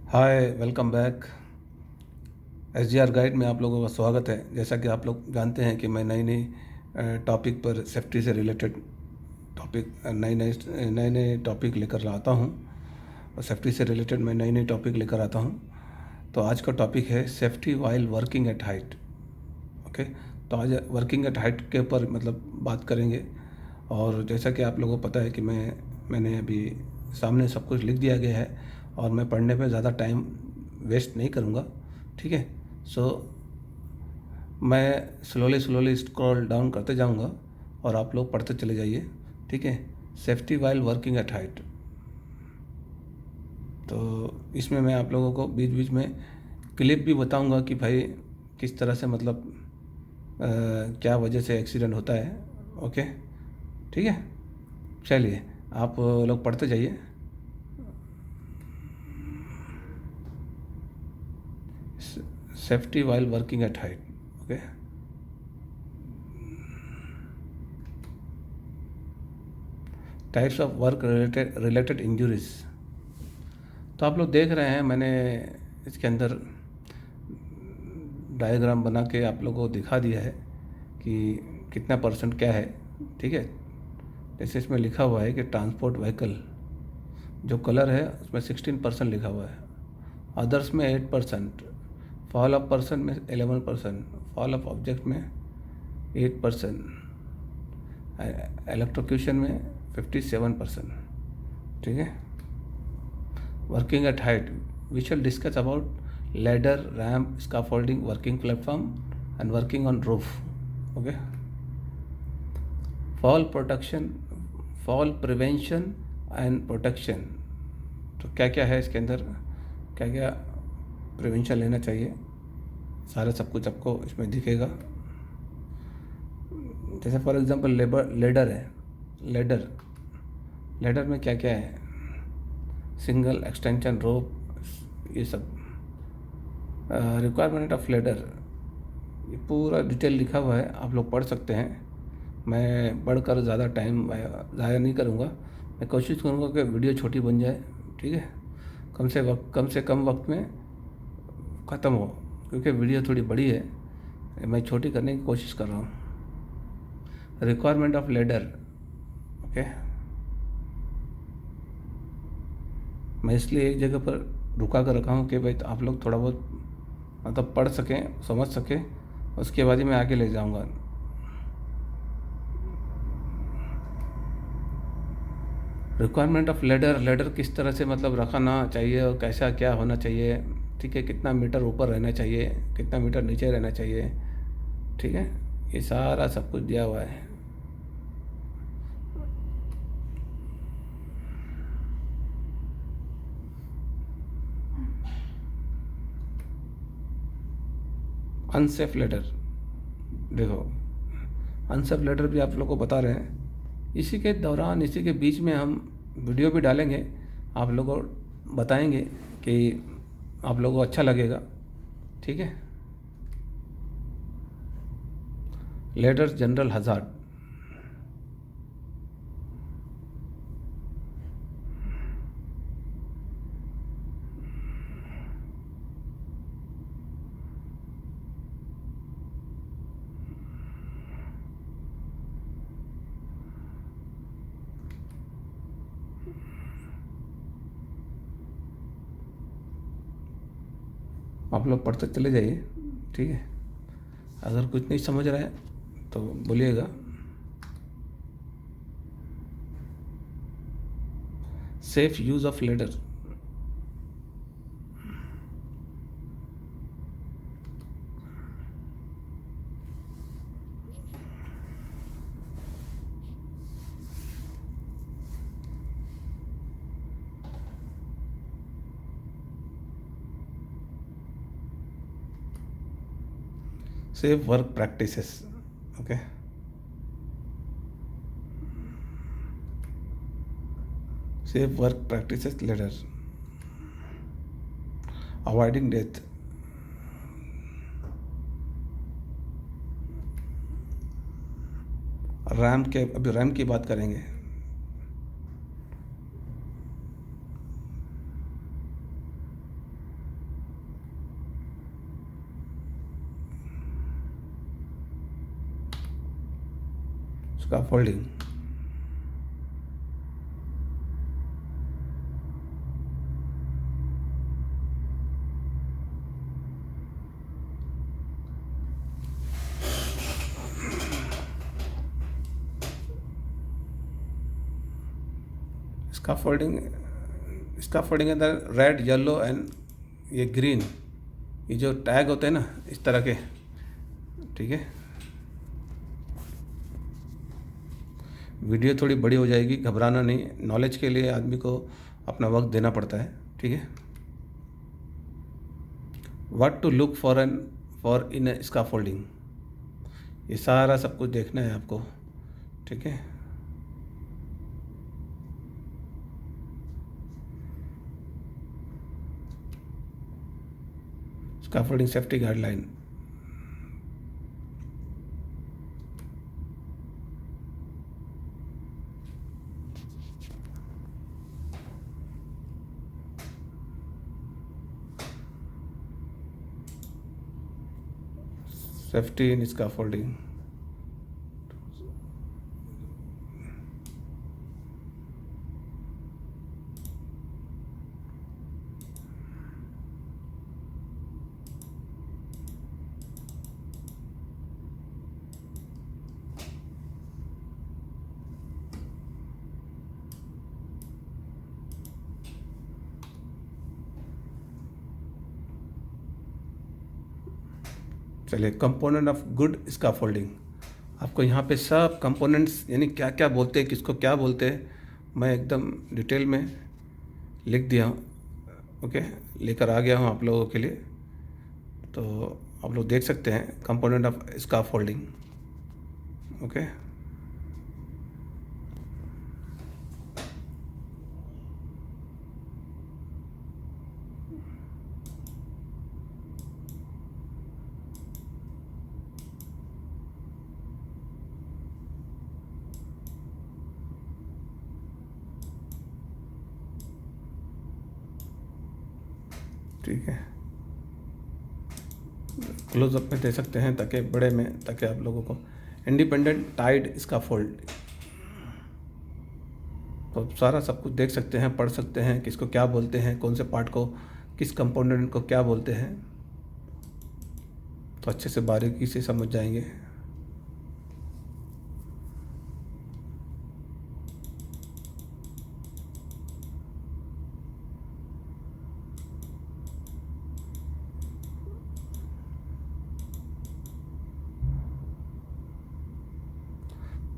हाय, welcome back. SGR guide में आप लोगों का स्वागत है। जैसा कि आप लोग जानते हैं कि मैं नई नई टॉपिक पर सेफ्टी से रिलेटेड टॉपिक नए नए टॉपिक लेकर आता हूँ और सेफ्टी से रिलेटेड मैं नई नई टॉपिक लेकर आता हूँ। तो आज का टॉपिक है safety while working at height. Okay, तो आज वर्किंग एट हाइट के ऊपर बात करेंगे। और जैसा कि आप लोगों को पता है कि मैंने अभी सामने सब कुछ लिख दिया गया है और मैं पढ़ने पे ज़्यादा टाइम वेस्ट नहीं करूँगा। ठीक है, सो मैं स्लोली स्क्रॉल डाउन करते जाऊँगा और आप लोग पढ़ते चले जाइए। ठीक है, safety while working at height. तो इसमें मैं आप लोगों को बीच बीच में क्लिप भी बताऊँगा कि भाई किस तरह से क्या वजह से एक्सीडेंट होता है। ओके, ठीक है, चलिए आप लोग पढ़ते जाइए। Safety while working at height. Okay, types of work related injuries. तो आप लोग देख रहे हैं, मैंने इसके अंदर डायग्राम बना के आप लोगों को दिखा दिया है कि कितना परसेंट क्या है। ठीक है, जैसे इसमें लिखा हुआ है कि ट्रांसपोर्ट व्हीकल जो कलर है उसमें 16% लिखा हुआ है, अदर्स में 8%, फॉल ऑफ पर्सन में 11%, फॉल ऑफ ऑब्जेक्ट में 8%, इलेक्ट्रोक्यूशन में 57%। ठीक है, working at height we shall discuss about ladder, ramp, scaffolding, working platform and working on roof. Okay, fall protection, fall prevention and protection। तो क्या क्या है इसके अंदर, क्या क्या प्रिवेंशन लेना चाहिए, सारा सब कुछ आपको इसमें दिखेगा। जैसे फॉर एग्जांपल लेडर है, लेडर लेडर में क्या क्या है, सिंगल एक्सटेंशन रोप, ये सब। रिक्वायरमेंट ऑफ लेडर, ये पूरा डिटेल लिखा हुआ है, आप लोग पढ़ सकते हैं। मैं पढ़कर ज़्यादा टाइम ज़ाया नहीं करूँगा। मैं कोशिश करूँगा कि वीडियो छोटी बन जाए। ठीक है, कम से कम वक्त में ख़त्म हो, क्योंकि वीडियो थोड़ी बड़ी है, मैं छोटी करने की कोशिश कर रहा हूँ। Requirement of ladder. ओके, मैं इसलिए एक जगह पर रुका कर रखा हूँ कि भाई आप लोग थोड़ा बहुत पढ़ सकें, समझ सकें, उसके बाद ही मैं आगे ले जाऊँगा। रिक्वायरमेंट ऑफ लेडर, लेडर किस तरह से रखना चाहिए और कैसा क्या होना चाहिए। ठीक है, कितना मीटर ऊपर रहना चाहिए, कितना मीटर नीचे रहना चाहिए। ठीक है, ये सारा सब कुछ दिया हुआ है। अनसेफ लेडर, देखो अनसेफ लेडर भी आप लोग को बता रहे हैं। इसी के दौरान, इसी के बीच में हम वीडियो भी डालेंगे, आप लोगों को बताएंगे कि आप लोगों को अच्छा लगेगा। ठीक है, लेडर्स जनरल हजार्ड। आप लोग पढ़ते चले जाइए। ठीक है, अगर कुछ नहीं समझ रहा है तो बोलिएगा। Safe use of ladder. Safe work practices. Okay, safe work practices ladder, avoiding death. RAM के, अभी रैम की बात करेंगे। स्कैफोल्डिंग, स्कैफोल्डिंग, स्कैफोल्डिंग के अंदर रेड, येलो एंड ये ग्रीन, ये जो टैग होते हैं ना इस तरह के, ठीक है। वीडियो थोड़ी बड़ी हो जाएगी, घबराना नहीं, नॉलेज के लिए आदमी को अपना वक्त देना पड़ता है, ठीक है। What to look for in scaffolding, ये सारा सब कुछ देखना है आपको, ठीक है। Scaffolding safety guideline, safety in scaffolding, चलिए कंपोनेंट ऑफ गुड स्कैफोल्डिंग, आपको यहाँ पे सब कंपोनेंट्स यानी क्या क्या बोलते हैं, किसको क्या बोलते हैं, मैं एकदम डिटेल में लिख दिया हूँ, ओके, लेकर आ गया हूँ आप लोगों के लिए। तो आप लोग देख सकते हैं कंपोनेंट ऑफ स्कैफोल्डिंग, ओके। ठीक है, क्लोजअप में दे सकते हैं ताकि बड़े में, ताकि आप लोगों को इंडिपेंडेंट टाइड स्कैफोल्ड, तो सारा सब कुछ देख सकते हैं, पढ़ सकते हैं, किसको क्या बोलते हैं, कौन से पार्ट को, किस कंपोनेंट को क्या बोलते हैं, तो अच्छे से बारीकी से समझ जाएंगे।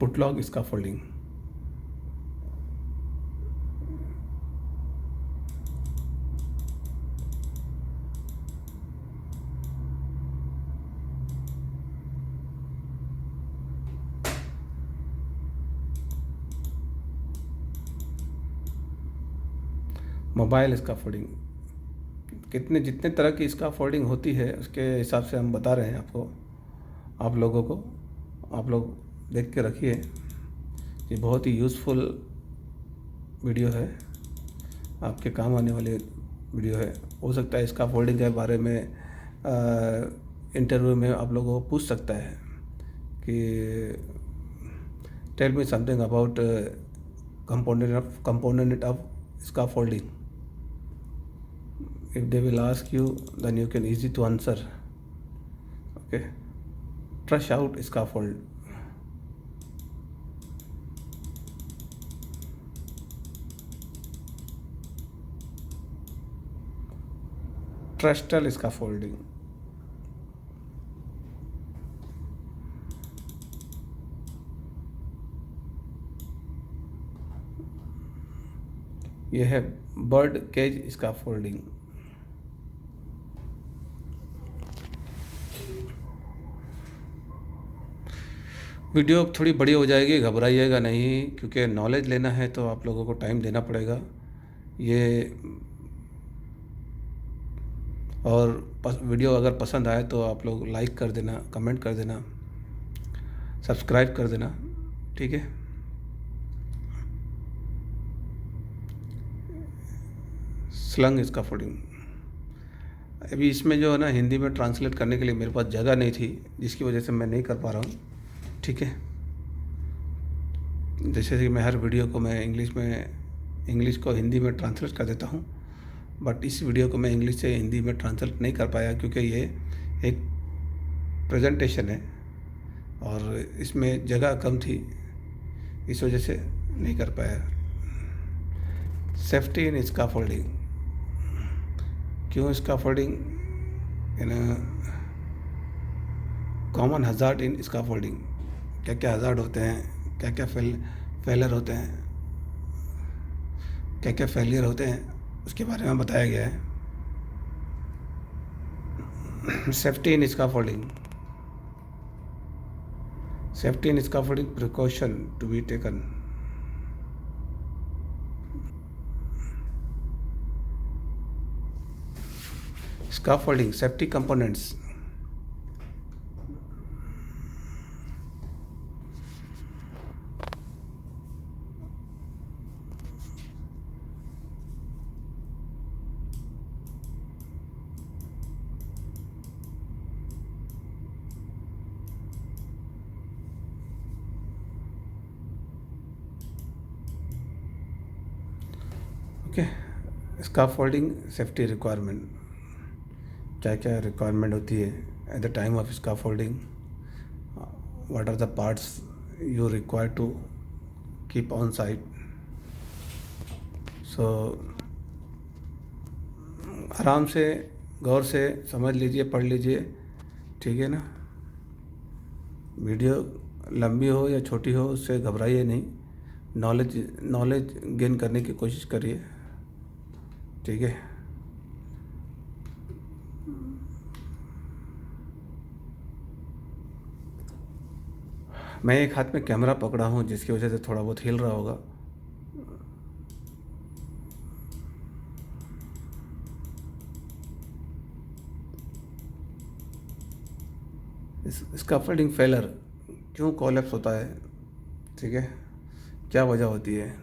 पुटलॉग स्कैफोल्डिंग, मोबाइल स्कैफोल्डिंग, जितने तरह की स्कैफोल्डिंग होती है उसके हिसाब से हम बता रहे हैं आपको, आप लोगों को, आप लोग देख के रखिए, ये बहुत ही यूज़फुल वीडियो है, आपके काम आने वाली वीडियो है। हो सकता है स्कैफोल्डिंग के बारे में इंटरव्यू में आप लोगों को पूछ सकता है कि tell me something about component of scaffolding. If they will ask you, then you can easy to answer. Okay, truss out scaffold, trustal scaffolding, ये है बर्ड केज स्कैफोल्डिंग। वीडियो थोड़ी बड़ी हो जाएगी, घबराइएगा नहीं, क्योंकि नॉलेज लेना है तो आप लोगों को टाइम देना पड़ेगा। ये और वीडियो अगर पसंद आए तो आप लोग लाइक कर देना, कमेंट कर देना, सब्सक्राइब कर देना, ठीक है। स्लंग स्कैफोल्डिंग, अभी इसमें जो है ना हिंदी में ट्रांसलेट करने के लिए मेरे पास जगह नहीं थी, जिसकी वजह से मैं नहीं कर पा रहा हूँ, ठीक है। जैसे कि मैं हर वीडियो को मैं इंग्लिश को हिंदी में ट्रांसलेट कर देता हूँ, बट इस वीडियो को मैं इंग्लिश से हिंदी में ट्रांसलेट नहीं कर पाया क्योंकि ये एक प्रेजेंटेशन है और इसमें जगह कम थी, इस वजह से नहीं कर पाया। सेफ्टी इन स्काफोल्डिंग, क्यों scaffolding in common hazard in scaffolding, क्या क्या हजार्ड होते हैं, क्या क्या फेलियर होते हैं, क्या क्या फेलियर होते हैं, उसके बारे में बताया गया है। Safety in scaffolding, safety in scaffolding precaution to be taken. Scaffolding, safety components. Okay, scaffolding safety requirement, क्या क्या रिक्वायरमेंट होती है at the time of scaffolding, what are the parts you require to keep on site. So आराम से गौर से समझ लीजिए, पढ़ लीजिए, ठीक है ना। वीडियो लंबी हो या छोटी हो उससे घबराइए नहीं, नॉलेज गेन करने की कोशिश करिए, ठीक है। मैं एक हाथ में कैमरा पकड़ा हूँ जिसकी वजह से थोड़ा बहुत हिल रहा होगा। स्काफोल्डिंग फेलर क्यों कोलैप्स होता है, ठीक है, क्या वजह होती है।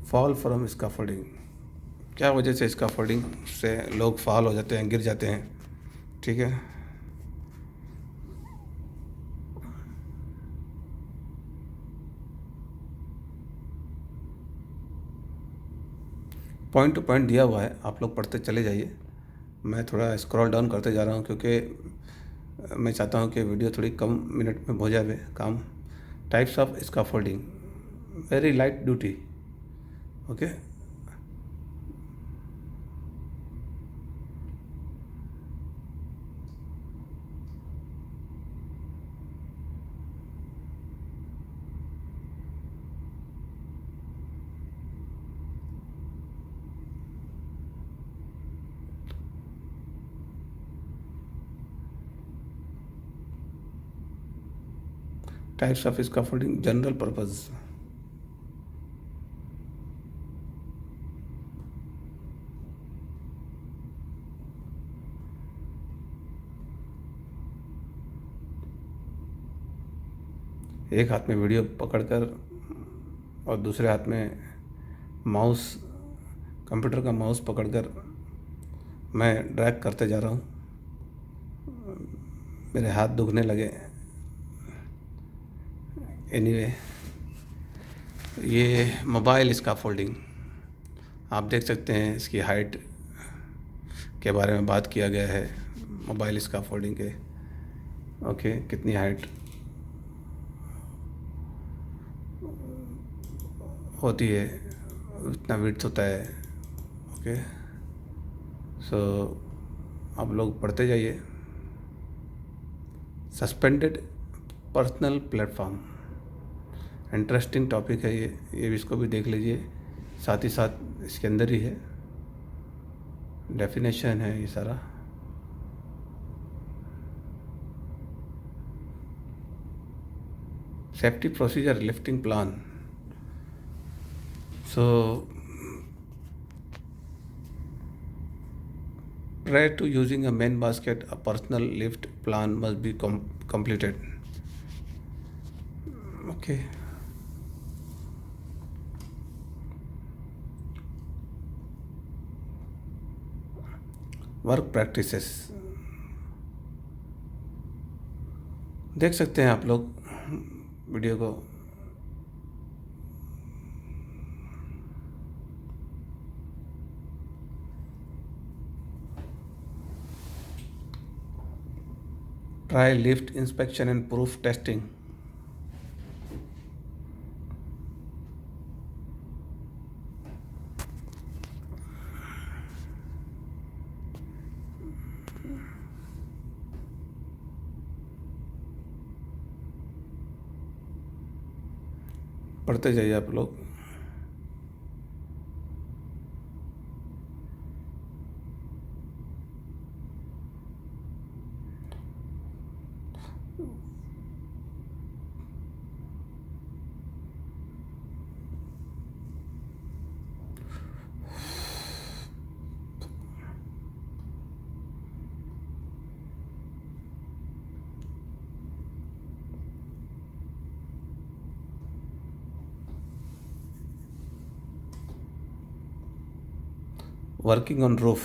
फॉल फ्रॉम स्काफोल्डिंग, क्या वजह से स्काफोल्डिंग से लोग फॉल हो जाते हैं, गिर जाते हैं, ठीक है। पॉइंट टू पॉइंट दिया हुआ है, आप लोग पढ़ते चले जाइए। मैं थोड़ा स्क्रॉल डाउन करते जा रहा हूँ क्योंकि मैं चाहता हूँ कि वीडियो थोड़ी कम मिनट में हो जाए काम। Types of scaffolding, very light duty, okay. Types of scaffolding, general purpose, एक हाथ में वीडियो पकड़कर और दूसरे हाथ में माउस, कंप्यूटर का माउस पकड़कर मैं ड्रैग करते जा रहा हूँ, मेरे हाथ दुखने लगे। एनीवे, ये मोबाइल स्काफोल्डिंग आप देख सकते हैं, इसकी हाइट के बारे में बात किया गया है मोबाइल स्काफोल्डिंग के, ओके, कितनी हाइट होती है उतना विड्थ होता है, ओके। सो आप लोग पढ़ते जाइए। Suspended personal platform, interesting topic है ये भी, इसको भी देख लीजिए, साथ ही साथ इसके अंदर ही है, डेफिनेशन है ये सारा। Safety procedure, lifting plan. So prior to using a main basket, a personal lift plan must be completed. Okay. Work practices देख सकते हैं आप लोग वीडियो को। Try lift inspection and proof testing. पढ़ते जाइए आप लोग। Working on roof.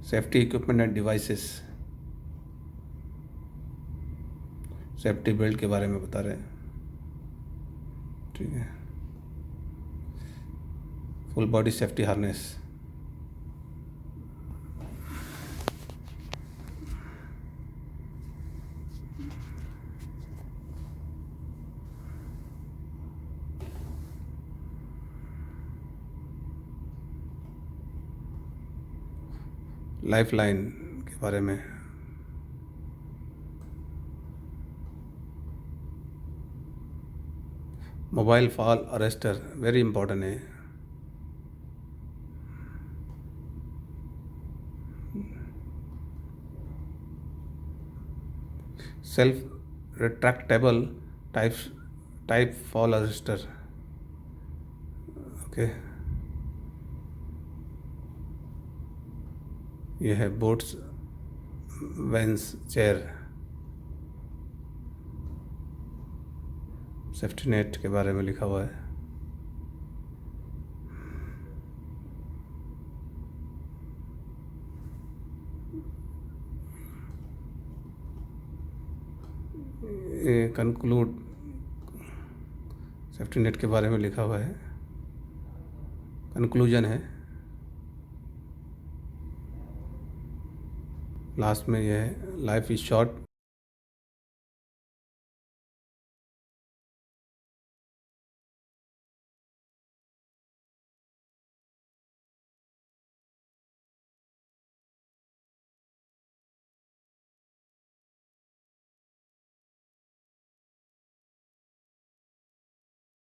Safety equipment and devices. Safety belt के बारे में बता रहे हैं। ठीक है। Full body safety harness. Life line के बारे में। Mobile fall arrester very important है। Self retractable type fall arrester. Okay. ये है boatswain's chair. Safety net के बारे में लिखा हुआ है। ये कंक्लूड सेफ्टी नेट के बारे में लिखा हुआ है। कंक्लूजन है लास्ट में। ये है लाइफ इज शॉर्ट